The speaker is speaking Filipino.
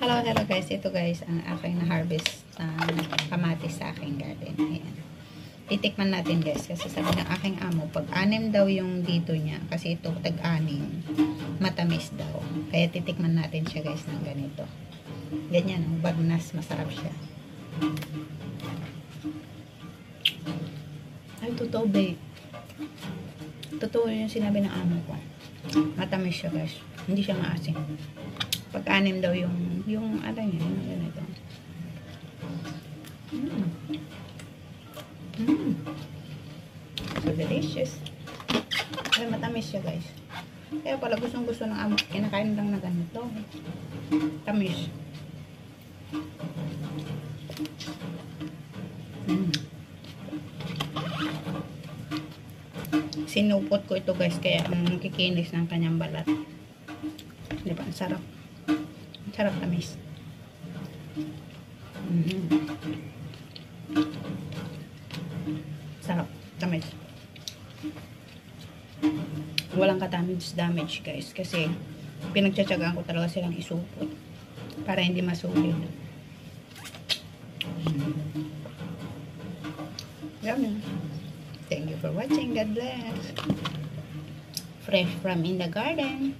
Hello guys. Ito guys, ang aking na-harvest kamatis sa aking garden. Ayan. Titikman natin guys, kasi sabi ng aking amo, pag anim daw yung dito niya, kasi ito tag-anim, matamis daw. Kaya titikman natin siya guys ng ganito. Ganyan, bagnas, masarap siya. Ay, totoo babe. Totoo yung sinabi ng amo ko. Matamis siya guys. Hindi siya maasim. Pag-anim daw yung ano niya, yung ganito. So delicious. Ay, matamis siya guys. Kaya pala gustong gusto ng amo. Kinakain lang na ganito. Tamis. Sinupot ko ito guys, kaya ang kikinis ng kanyang balat. Diba? Ang sarap. Ang sarap tamis. Sarap. Tamis. Walang ka-damage guys, kasi pinagtsatsagaan ko talaga silang isupot para hindi masulit. Yummy. Thank you for watching. God bless. Fresh from in the garden.